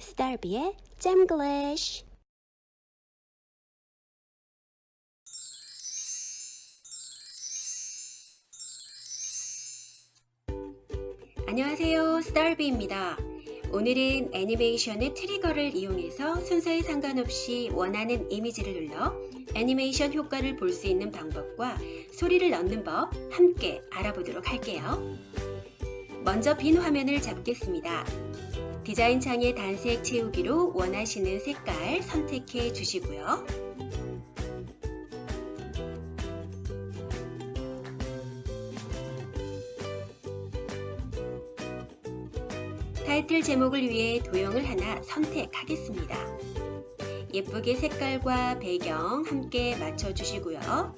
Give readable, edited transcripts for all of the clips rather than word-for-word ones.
스타비의 잼글리쉬. 안녕하세요, 스타비입니다. 오늘은 애니메이션의 트리거를 이용해서 순서에 상관없이 원하는 이미지를 눌러 애니메이션 효과를 볼 수 있는 방법과 소리를 넣는 법 함께 알아보도록 할게요. 먼저 빈 화면을 잡겠습니다. 디자인 창의 단색 채우기로 원하시는 색깔 선택해 주시고요. 타이틀 제목을 위해 도형을 하나 선택하겠습니다. 예쁘게 색깔과 배경 함께 맞춰주시고요.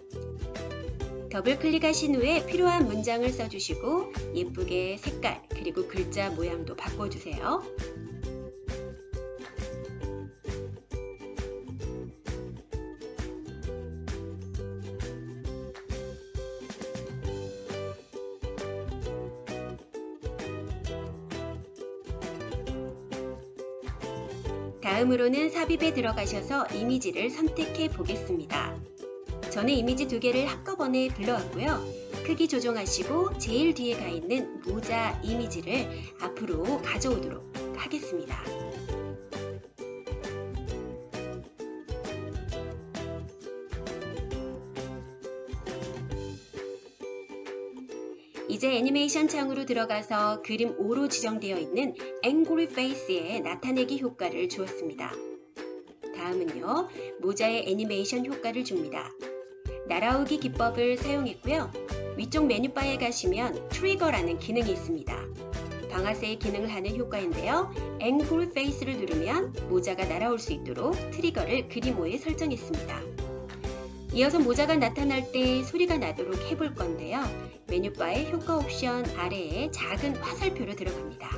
더블 클릭하신 후에 필요한 문장을 써주시고 예쁘게 색깔 그리고 글자 모양도 바꿔주세요. 다음으로는 삽입에 들어가셔서 이미지를 선택해 보겠습니다. 저는 이미지 2개를 한꺼번에 불러왔고요. 크기 조정하시고 제일 뒤에 가 있는 모자 이미지를 앞으로 가져오도록 하겠습니다. 이제 애니메이션 창으로 들어가서 그림 5로 지정되어 있는 Angry Face에 나타내기 효과를 주었습니다. 다음은요, 모자의 애니메이션 효과를 줍니다. 날아오기 기법을 사용했고요. 위쪽 메뉴바에 가시면 트리거라는 기능이 있습니다. 방아쇠의 기능을 하는 효과인데요. Angry Face를 누르면 모자가 날아올 수 있도록 트리거를 그림 5에 설정했습니다. 이어서 모자가 나타날 때 소리가 나도록 해볼 건데요. 메뉴바의 효과 옵션 아래에 작은 화살표로 들어갑니다.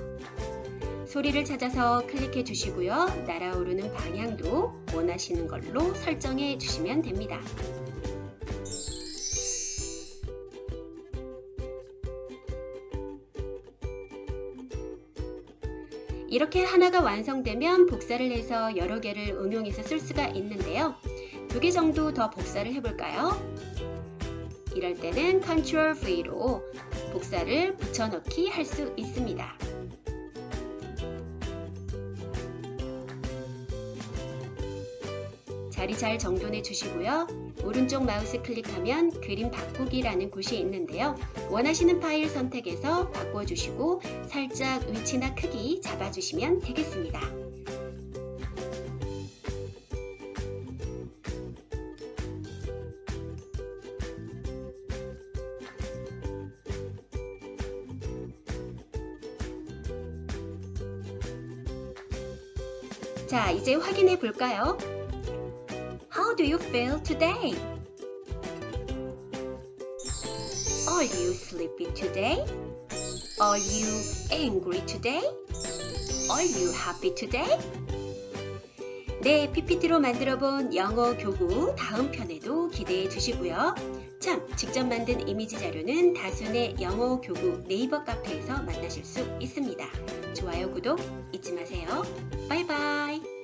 소리를 찾아서 클릭해 주시고요. 날아오르는 방향도 원하시는 걸로 설정해 주시면 됩니다. 이렇게 하나가 완성되면 복사를 해서 여러 개를 응용해서 쓸 수가 있는데요. 2개 정도 더 복사를 해볼까요? 이럴 때는 Ctrl V로 복사를 붙여넣기 할 수 있습니다. 자리 잘 정돈해 주시고요. 오른쪽 마우스 클릭하면 그림 바꾸기라는 곳이 있는데요. 원하시는 파일 선택해서 바꿔주시고 살짝 위치나 크기 잡아주시면 되겠습니다. 자, 이제 확인해 볼까요? How do you feel today? Are you sleepy today? Are you angry today? Are you happy today? 네, PPT로 만들어 본 영어 교구 다음 편에도 기대해 주시고요. 참, 직접 만든 이미지 자료는 다순의 영어 교구 네이버 카페에서 만나실 수 있습니다. 좋아요, 구독 잊지 마세요. 바이바이.